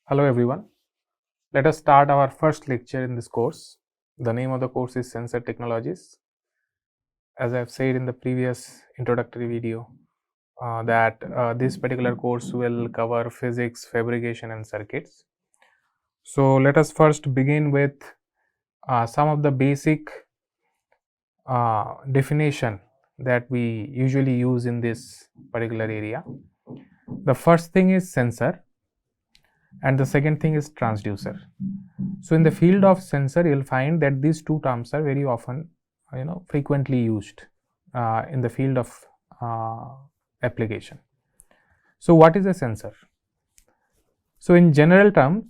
Hello everyone, let us start our first lecture in this course. The name of the course is Sensor Technologies. As I have said in the previous introductory video that this particular course will cover physics, fabrication and circuits. So let us first begin with some of the basic definition that we usually use in this particular area. The first thing is sensor and the second thing is transducer. So in the field of sensor, you'll find that these two terms are very often frequently used in the field of application. So what is a sensor? So in general terms,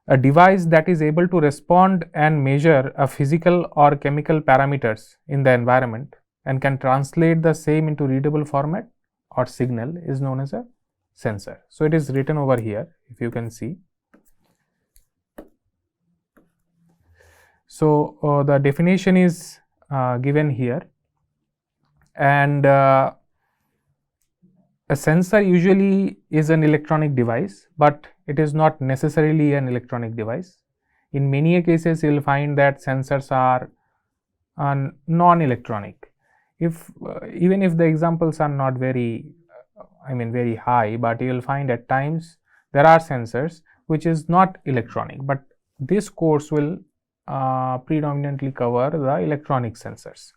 a device that is able to respond and measure a physical or chemical parameters in the environment and can translate the same into readable format or signal is known as a sensor. So it is written over here, if you can see. So the definition is given here, and a sensor usually is an electronic device, but it is not necessarily an electronic device. In many cases, you will find that sensors are non-electronic. Even if the examples are not very high, but you will find at times there are sensors which is not electronic, but this course will predominantly cover the electronic sensors.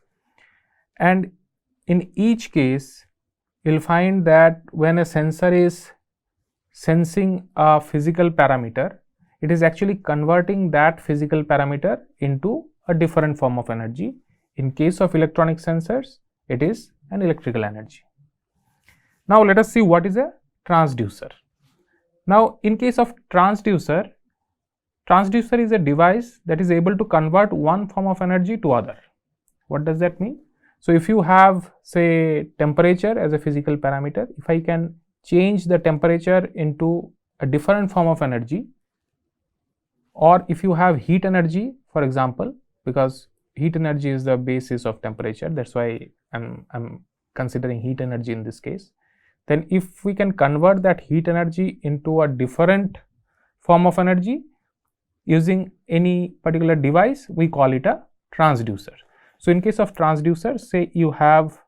And in each case, you'll find that when a sensor is sensing a physical parameter, it is actually converting that physical parameter into a different form of energy. In case of electronic sensors, it is an electrical energy. Now let us see what is a transducer. Now in case of transducer is a device that is able to convert one form of energy to other. What does that mean? So if you have, say, temperature as a physical parameter, if I can change the temperature into a different form of energy, or if you have heat energy, for example, because heat energy is the basis of temperature, that's why I'm considering heat energy in this case. Then if we can convert that heat energy into a different form of energy using any particular device, we call it a transducer. So in case of transducer, say you have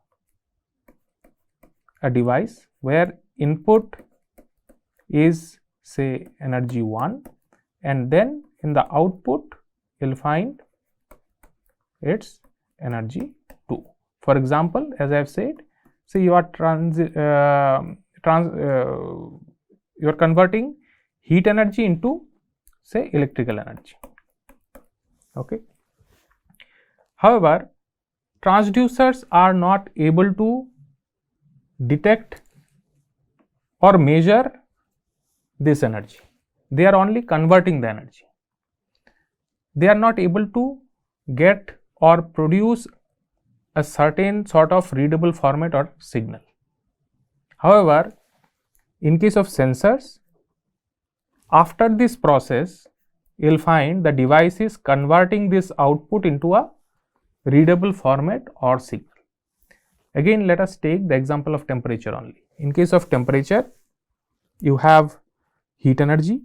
a device where input is, say, energy 1, and then in the output you'll find its energy 2. For example, as I have said, say you are converting heat energy into, say, electrical energy. Okay. However, transducers are not able to detect or measure this energy. They are only converting the energy. They are not able to get or produce a certain sort of readable format or signal. However, in case of sensors, after this process, you will find the device is converting this output into a readable format or signal. Again, let us take the example of temperature only. In case of temperature, you have heat energy,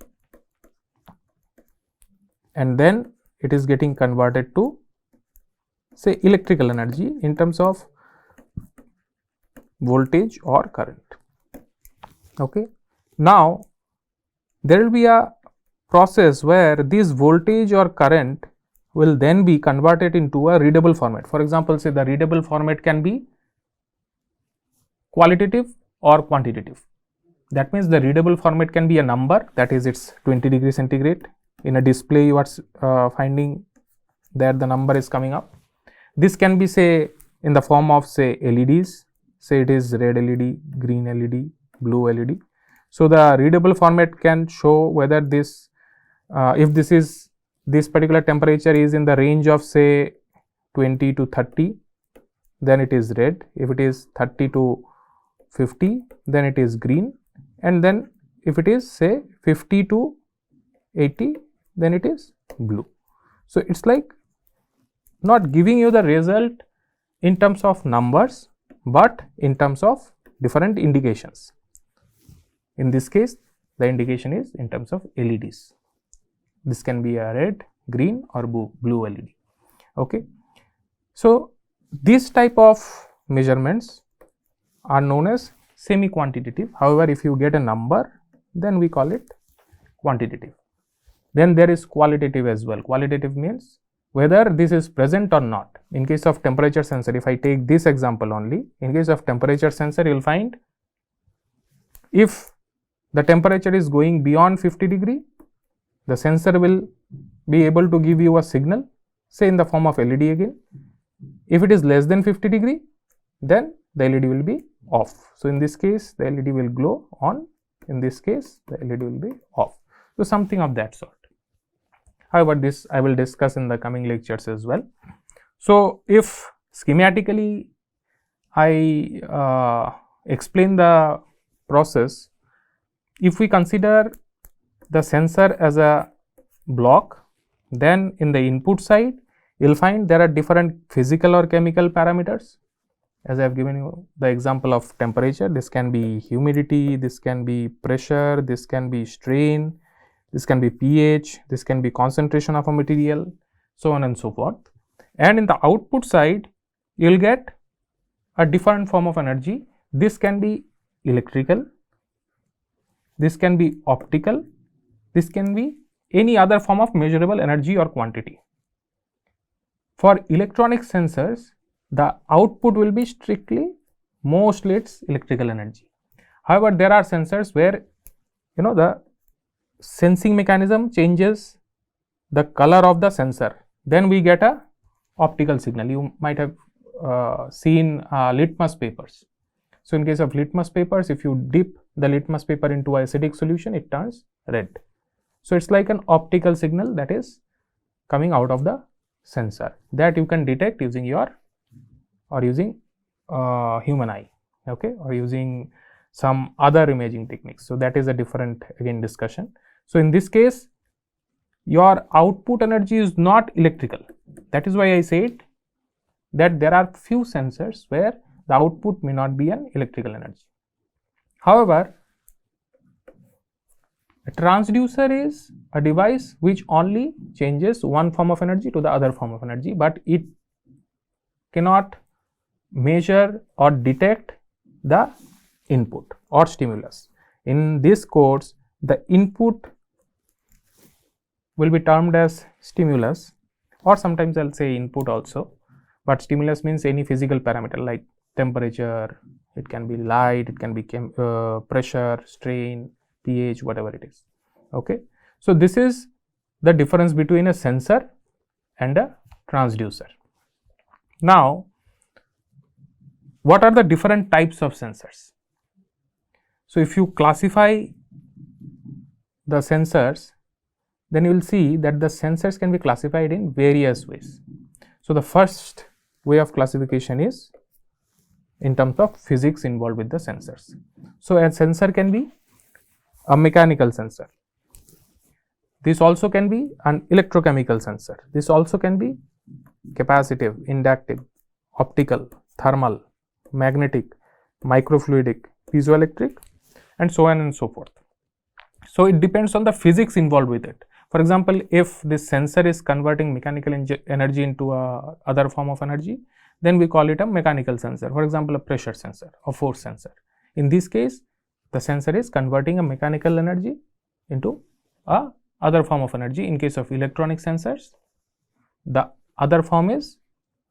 and then it is getting converted to, say, electrical energy in terms of voltage or current. Okay. Now there will be a process where this voltage or current will then be converted into a readable format. For example, say the readable format can be qualitative or quantitative. That means the readable format can be a number, that is it's 20 degrees centigrade. In a display you are finding that the number is coming up. This can be, say, in the form of, say, LEDs, say it is red LED, green LED, blue LED. So the readable format can show whether this if this particular temperature is in the range of, say, 20 to 30, then it is red. If it is 30 to 50, then it is green, and then if it is, say, 50 to 80, then it is blue. So it's like not giving you the result in terms of numbers, but in terms of different indications. In this case, the indication is in terms of LEDs. This can be a red, green or blue LED. Okay. So, this type of measurements are known as semi-quantitative. However, if you get a number, then we call it quantitative. Then there is qualitative as well. Qualitative means whether this is present or not. In case of temperature sensor, if I take this example only, in case of temperature sensor, you will find if the temperature is going beyond 50 degree, the sensor will be able to give you a signal, say in the form of LED again. If it is less than 50 degree, then the LED will be off. So, in this case, the LED will glow on, in this case, the LED will be off. So, something of that sort. However, this I will discuss in the coming lectures as well. So, if schematically I explain the process, if we consider the sensor as a block, then in the input side you will find there are different physical or chemical parameters. As I have given you the example of temperature, this can be humidity, this can be pressure, this can be strain, this can be pH, this can be concentration of a material, so on and so forth. And in the output side, you will get a different form of energy. This can be electrical, this can be optical, this can be any other form of measurable energy or quantity. For electronic sensors, the output will be strictly, mostly it's electrical energy. However, there are sensors where the sensing mechanism changes the color of the sensor, then we get a optical signal. You might have seen litmus papers. So, in case of litmus papers, if you dip the litmus paper into acidic solution, it turns red. So, it's like an optical signal that is coming out of the sensor that you can detect using your using human eye, okay, or using some other imaging techniques. So, that is a different again discussion. So, in this case, your output energy is not electrical. That is why I said that there are few sensors where the output may not be an electrical energy. However, a transducer is a device which only changes one form of energy to the other form of energy, but it cannot measure or detect the input or stimulus. In this course, the input will be termed as stimulus, or sometimes I will say input also, but stimulus means any physical parameter like temperature, it can be light, it can be pressure, strain, pH, whatever it is. Okay. So, this is the difference between a sensor and a transducer. Now, what are the different types of sensors? So, if you classify the sensors, then you will see that the sensors can be classified in various ways. So, the first way of classification is in terms of physics involved with the sensors. So, a sensor can be a mechanical sensor. This also can be an electrochemical sensor. This also can be capacitive, inductive, optical, thermal, magnetic, microfluidic, piezoelectric, and so on and so forth. So, it depends on the physics involved with it. For example, if this sensor is converting mechanical energy into a other form of energy, then we call it a mechanical sensor. For example, a pressure sensor or force sensor. In this case, the sensor is converting a mechanical energy into a other form of energy. In case of electronic sensors, the other form is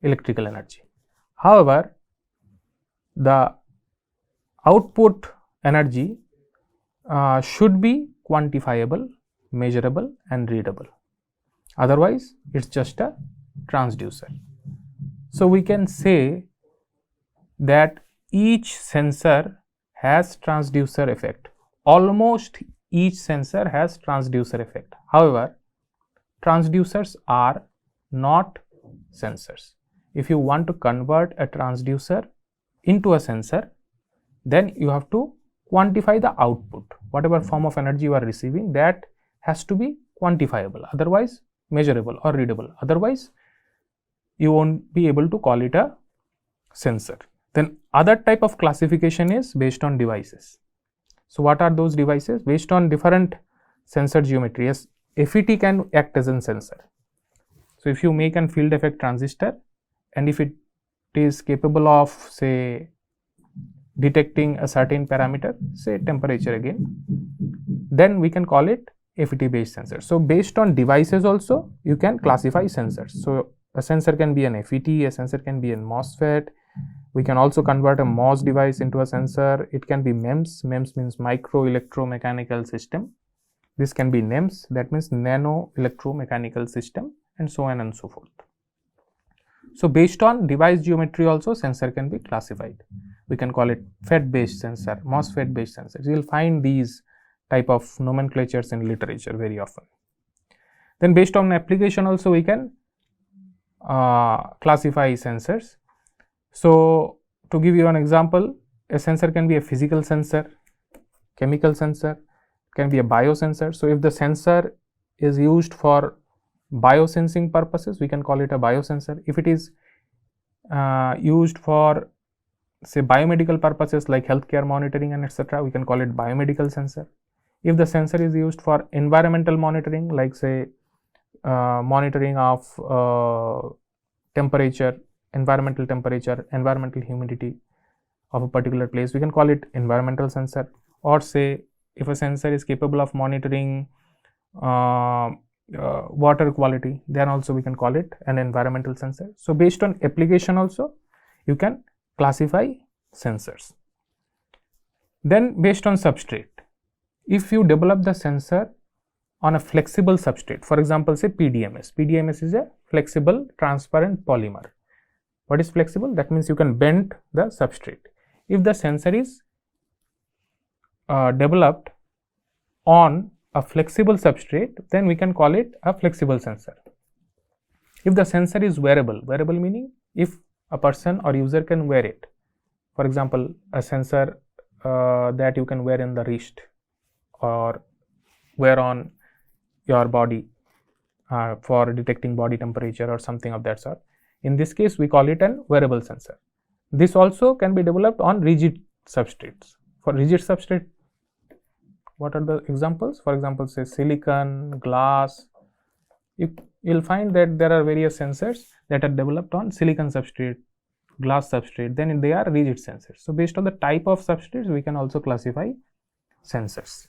electrical energy. However, the output energy should be quantifiable, measurable and readable. Otherwise, it's just a transducer. So, we can say that each sensor has transducer effect. Almost each sensor has transducer effect. However, transducers are not sensors. If you want to convert a transducer into a sensor, then you have to quantify the output. Whatever form of energy you are receiving, that has to be quantifiable, otherwise measurable or readable. Otherwise, you won't be able to call it a sensor. Then other type of classification is based on devices. So what are those devices? Based on different sensor geometry, yes, FET can act as a sensor. So if you make a field effect transistor, and if it is capable of, say, detecting a certain parameter, say temperature again, then we can call it FET based sensor. So based on devices also you can classify sensors. So a sensor can be an FET, a sensor can be a MOSFET. We can also convert a MOS device into a sensor. It can be MEMS. MEMS means micro electromechanical system. This can be NEMS, that means nano electromechanical system, and so on and so forth. So based on device geometry also sensor can be classified. We can call it FET based sensor, MOSFET based sensors. You will find these type of nomenclatures in literature very often. Then based on application also we can classify sensors. So to give you an example, a sensor can be a physical sensor, chemical sensor, can be a biosensor. So if the sensor is used for biosensing purposes, we can call it a biosensor. If it is used for, say, biomedical purposes like healthcare monitoring and etc., we can call it biomedical sensor. If the sensor is used for environmental monitoring, like say monitoring of temperature, environmental temperature, environmental humidity of a particular place, we can call it environmental sensor. Or say if a sensor is capable of monitoring water quality, then also we can call it an environmental sensor. So based on application also you can classify sensors. Then based on substrate, if you develop the sensor on a flexible substrate, for example say PDMS. PDMS is a flexible transparent polymer. What is flexible? That means you can bend the substrate. If the sensor is developed on a flexible substrate, then we can call it a flexible sensor. If the sensor is wearable, wearable meaning if a person or user can wear it, for example a sensor that you can wear in the wrist or wear on your body for detecting body temperature or something of that sort, in this case we call it an wearable sensor. This also can be developed on rigid substrates. For rigid substrate, what are the examples? For example, say silicon, glass. You'll find that there are various sensors that are developed on silicon substrate, glass substrate, then they are rigid sensors. So based on the type of substrates we can also classify sensors.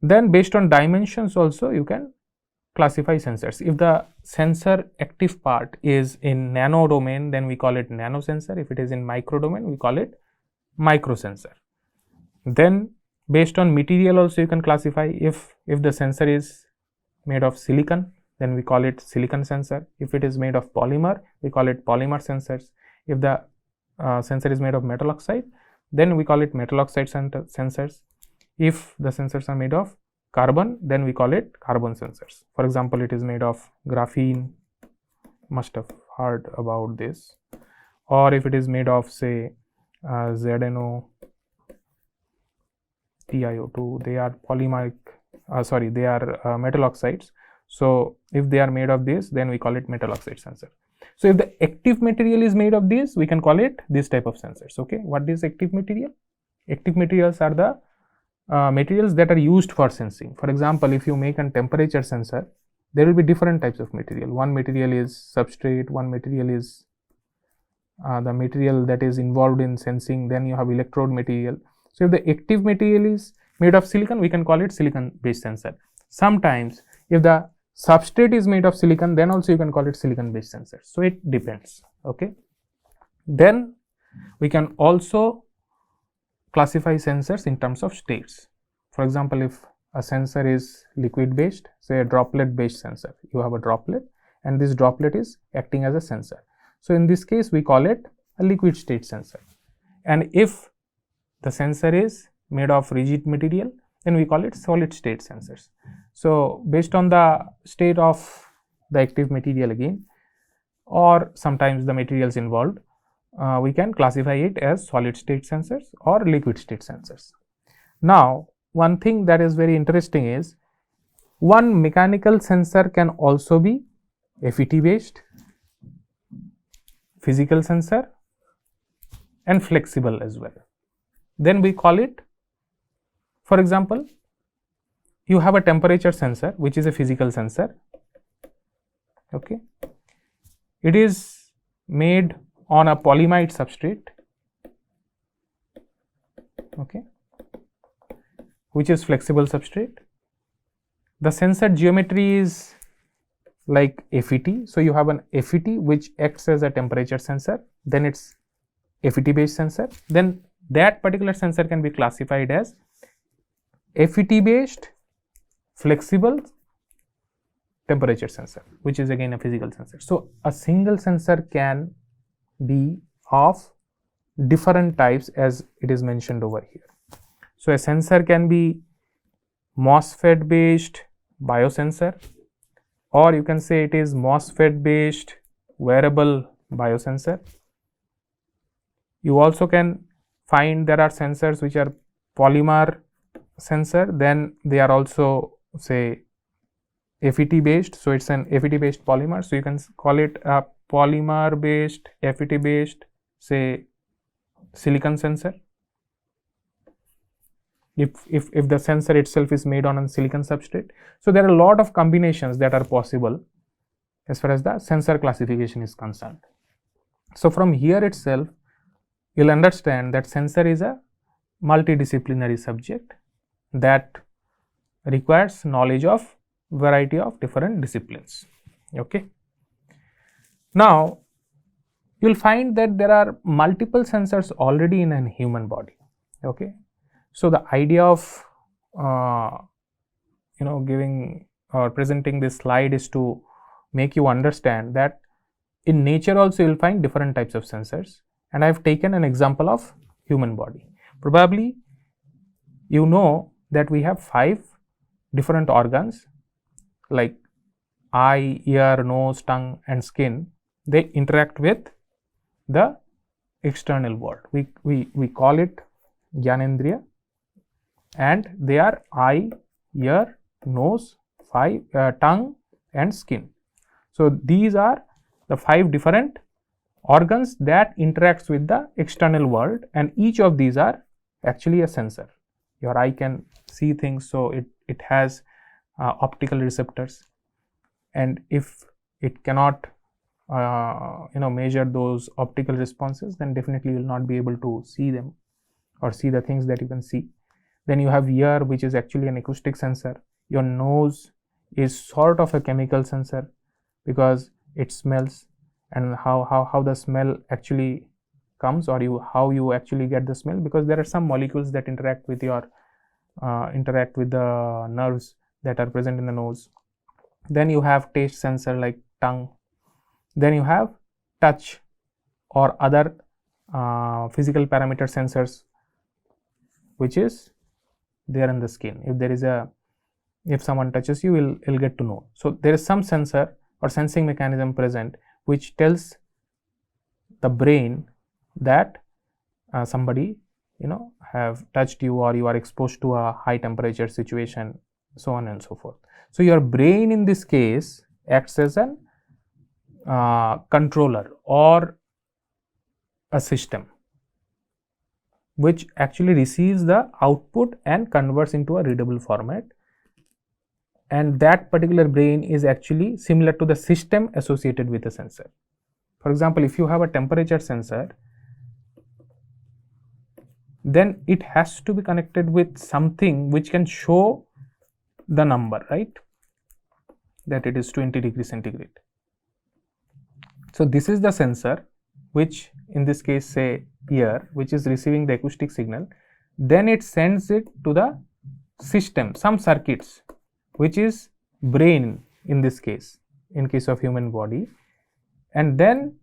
Then based on dimensions also you can classify sensors. If the sensor active part is in nano domain, then we call it nano sensor. If it is in micro domain, we call it micro sensor. Then based on material also you can classify. If the sensor is made of silicon, then we call it silicon sensor. If it is made of polymer, we call it polymer sensors. If the sensor is made of metal oxide, then we call it metal oxide sensors. If the sensors are made of carbon, then we call it carbon sensors. For example, it is made of graphene, must have heard about this. Or if it is made of, say, ZNO, TiO2, they are polymeric, they are metal oxides. So if they are made of this, then we call it metal oxide sensor. So if the active material is made of this, we can call it this type of sensors. Okay, what is active material? Active materials are the materials that are used for sensing. For example, if you make a temperature sensor, there will be different types of material. One material is substrate, one material is the material that is involved in sensing, then you have electrode material. So if the active material is made of silicon, we can call it silicon based sensor. Sometimes if the substrate is made of silicon, then also you can call it silicon based sensor. So it depends. Okay, then we can also classify sensors in terms of states. For example, if a sensor is liquid based, say a droplet based sensor, you have a droplet and this droplet is acting as a sensor. So in this case we call it a liquid state sensor. And if the sensor is made of rigid material, then we call it solid state sensors. So based on the state of the active material again, or sometimes the materials involved, we can classify it as solid state sensors or liquid state sensors. Now one thing that is very interesting is, one mechanical sensor can also be FET based, physical sensor and flexible as well. Then we call it For example, you have a temperature sensor which is a physical sensor. Okay, it is made on a polyimide substrate, okay, which is flexible substrate. The sensor geometry is like FET. So you have an FET which acts as a temperature sensor, then it's FET based sensor, then that particular sensor can be classified as FET based flexible temperature sensor, which is again a physical sensor. So a single sensor can be of different types as it is mentioned over here. So a sensor can be MOSFET based biosensor, or you can say it is MOSFET based wearable biosensor. You also can find there are sensors which are polymer sensor, then they are also say FET based, so it's an FET based polymer, so you can call it a polymer based FET based say silicon sensor. If the sensor itself is made on a silicon substrate. So there are a lot of combinations that are possible as far as the sensor classification is concerned. So from here itself you'll understand that sensor is a multidisciplinary subject that requires knowledge of variety of different disciplines. Okay. Now you'll find that there are multiple sensors already in a human body. Okay. So the idea of giving or presenting this slide is to make you understand that in nature also you'll find different types of sensors, and I have taken an example of human body. Probably you know that we have 5 different organs like eye, ear, nose, tongue and skin. They interact with the external world. We call it Gyanendriya, and they are eye, ear, nose, tongue and skin. So these are the 5 different organs that interacts with the external world, and each of these are actually a sensor. Your eye can see things, so it has optical receptors, and if it cannot measure those optical responses, then definitely you will not be able to see them or see the things that you can see. Then you have ear, which is actually an acoustic sensor. Your nose is sort of a chemical sensor because it smells, and how the smell actually comes, or how you actually get the smell, because there are some molecules that interact with your interact with the nerves that are present in the nose. Then you have taste sensor like tongue. Then you have touch or other physical parameter sensors which is there in the skin. If someone touches you, you'll get to know. So there is some sensor or sensing mechanism present which tells the brain that somebody have touched you, or you are exposed to a high temperature situation, so on and so forth. So your brain in this case acts as an controller or a system which actually receives the output and converts into a readable format, and that particular brain is actually similar to the system associated with the sensor. For example, if you have a temperature sensor, then it has to be connected with something which can show the number, right, that it is 20 degrees centigrade. So this is the sensor, which in this case say ear, which is receiving the acoustic signal. Then it sends it to the system, some circuits, which is brain in this case, in case of human body, and then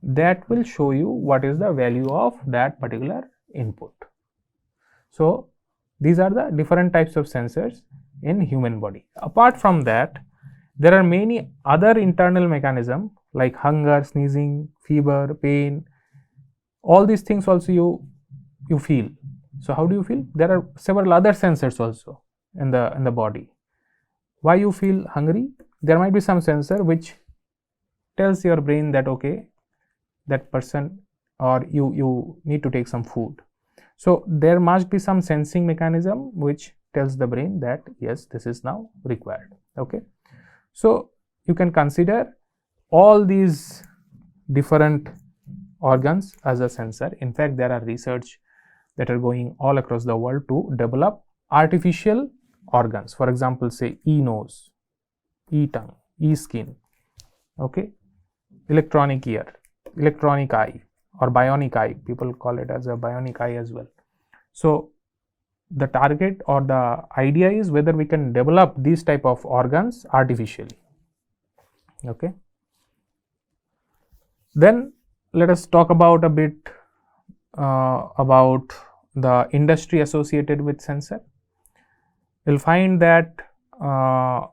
that will show you what is the value of that particular input. So these are the different types of sensors in human body. Apart from that, there are many other internal mechanisms like hunger, sneezing, fever, pain. All these things also you feel. So how do you feel? There are several other sensors also in the body. Why you feel hungry? There might be some sensor which tells your brain that okay, that person or you need to take some food. So there must be some sensing mechanism which tells the brain that yes, this is now required. Okay, so you can consider all these different organs as a sensor. In fact, there are research that are going all across the world to develop artificial organs. For example, say e-nose, e-tongue, e-skin, okay, electronic ear, electronic eye, or bionic eye. People call it as a bionic eye as well. So the target or the idea is whether we can develop these type of organs artificially. Okay. Then let us talk about a bit about the industry associated with sensor. You'll find that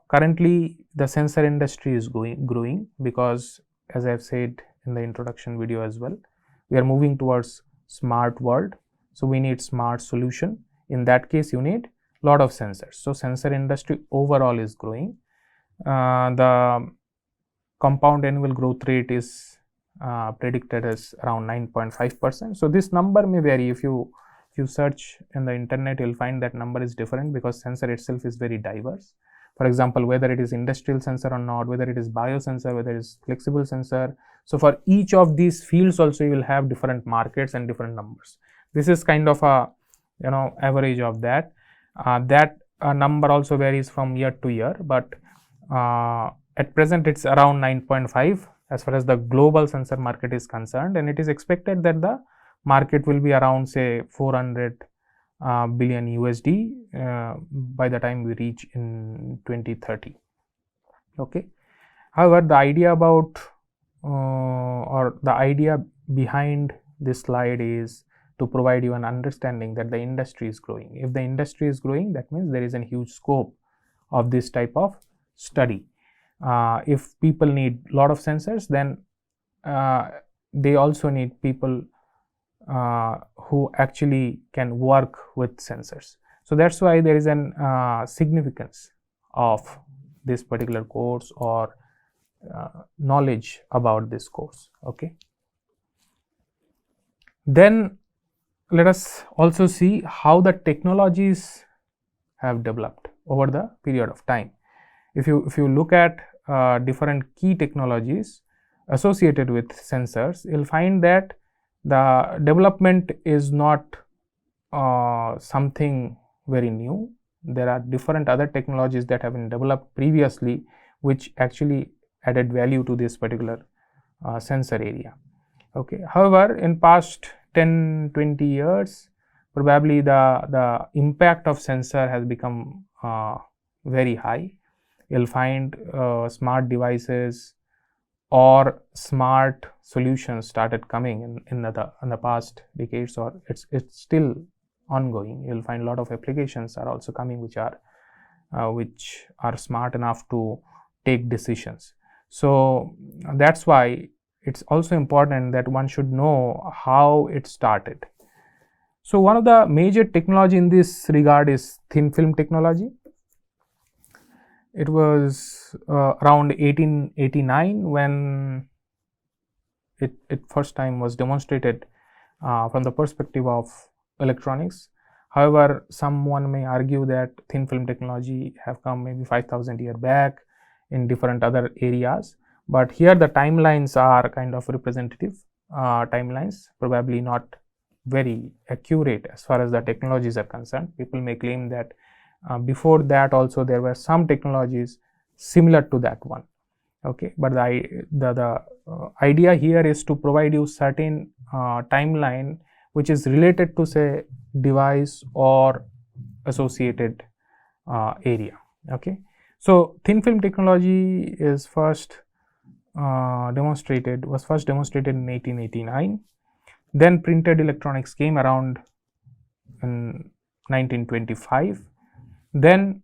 currently the sensor industry is growing because, as I've said in the introduction video as well, we are moving towards smart world. So we need smart solution. In that case, you need lot of sensors. So sensor industry overall is growing. The compound annual growth rate is predicted as around 9.5%. So this number may vary. If you search in the internet, you'll find that number is different because sensor itself is very diverse. For example, whether it is industrial sensor or not, whether it is biosensor, whether it is flexible sensor. So for each of these fields also you will have different markets and different numbers. This is kind of a average of that. That number also varies from year to year, but at present it's around 9.5 as far as the global sensor market is concerned, and it is expected that the market will be around say 400 billion USD by the time we reach in 2030. Okay. However, the idea about or the idea behind this slide is to provide you an understanding that the industry is growing. If the industry is growing, that means there is a huge scope of this type of study. If people need a lot of sensors, then they also need people who actually can work with sensors. So that's why there is an significance of this particular course or knowledge about this course. Okay. Then let us also see how the technologies have developed over the period of time. If you look at different key technologies associated with sensors, you'll find that the development is not something very new. There are different other technologies that have been developed previously which actually added value to this particular sensor area. Okay. However, in past 10-20 years, probably the impact of sensor has become very high. You'll find smart devices or smart solutions started coming in the past decades, or it's still ongoing. You'll find a lot of applications are also coming which are smart enough to take decisions. So that's why it's also important that one should know how it started. So one of the major technology in this regard is thin film technology. It was around 1889 when it first time was demonstrated from the perspective of electronics. However, someone may argue that thin film technology have come maybe 5,000 years back in different other areas, but here the timelines are kind of representative timelines, probably not very accurate as far as the technologies are concerned. People may claim that before that also there were some technologies similar to that one. Okay, but the idea here is to provide you certain timeline which is related to say device or associated area. Okay, so thin film technology is first demonstrated in 1889. Then printed electronics came around in 1925. Then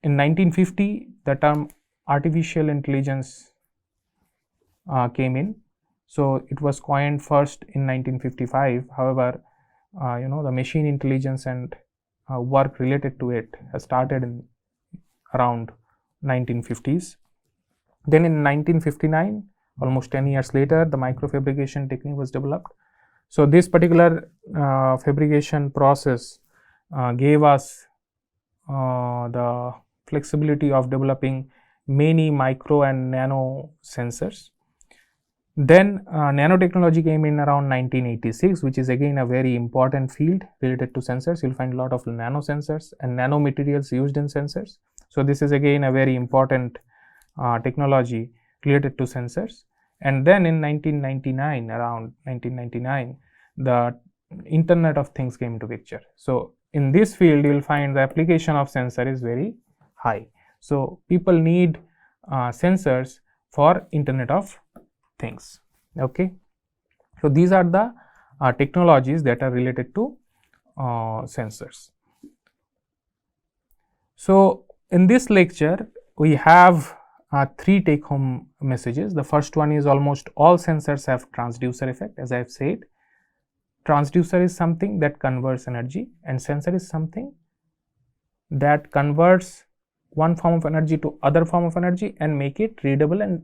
in 1950 the term artificial intelligence came in. So it was coined first in 1955. However, the machine intelligence and work related to it has started in around 1950s. Then in 1959, almost 10 years later, the microfabrication technique was developed. So this particular fabrication process gave us the flexibility of developing many micro and nano sensors. Then nanotechnology came in around 1986, which is again a very important field related to sensors. You'll find a lot of nano sensors and nanomaterials used in sensors. So this is again a very important technology related to sensors. And then in 1999, around 1999, the Internet of Things came into picture. So in this field, you will find the application of sensor is very high. So people need sensors for Internet of Things. Okay. So these are the technologies that are related to sensors. So in this lecture, we have 3 take-home messages. The first one is almost all sensors have transducer effect. As I have said, transducer is something that converts energy, and sensor is something that converts one form of energy to other form of energy and make it readable and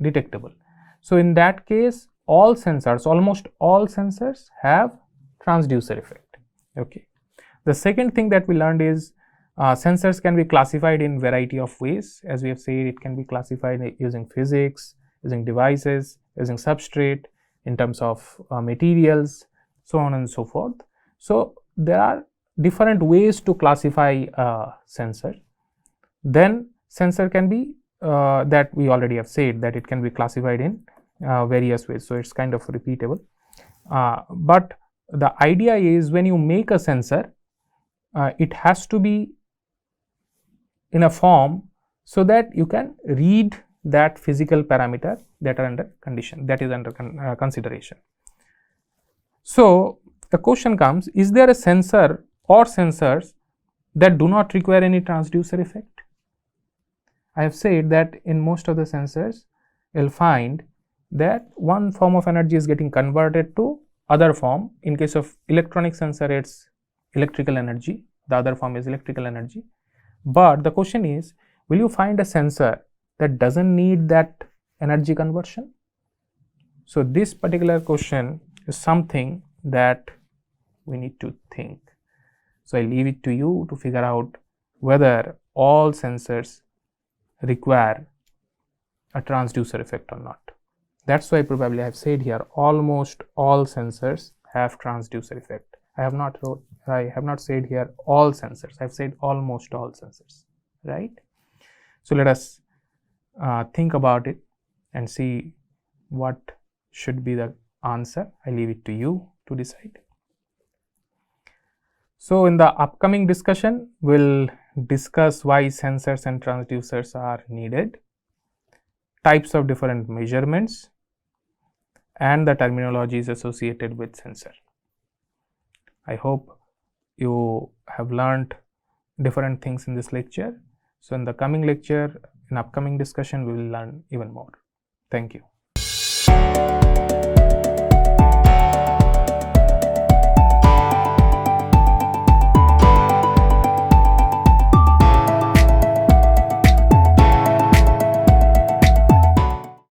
detectable. So in that case, all sensors, almost all sensors have transducer effect. Okay. The second thing that we learned is sensors can be classified in variety of ways. As we have said, it can be classified using physics, using devices, using substrate, in terms of materials, so on and so forth. So there are different ways to classify a sensor. Then sensor can be that we already have said that it can be classified in various ways. So it's kind of repeatable. But the idea is when you make a sensor, it has to be in a form so that you can read that physical parameter that are under condition, that is under consideration. So the question comes, is there a sensor or sensors that do not require any transducer effect? I have said that in most of the sensors, you'll find that one form of energy is getting converted to other form. In case of electronic sensor, it's electrical energy, the other form is electrical energy. But the question is, will you find a sensor that doesn't need that energy conversion? So this particular question is something that we need to think. So I leave it to you to figure out whether all sensors require a transducer effect or not. That's why probably I have said here almost all sensors have transducer effect. I have not said here all sensors. I have said almost all sensors, right? So let us think about it and see what should be the answer. I leave it to you to decide. So in the upcoming discussion, we'll discuss why sensors and transducers are needed, types of different measurements, and the terminologies associated with sensor. I hope you have learned different things in this lecture. So in the coming lecture, in upcoming discussion, we will learn even more. Thank you.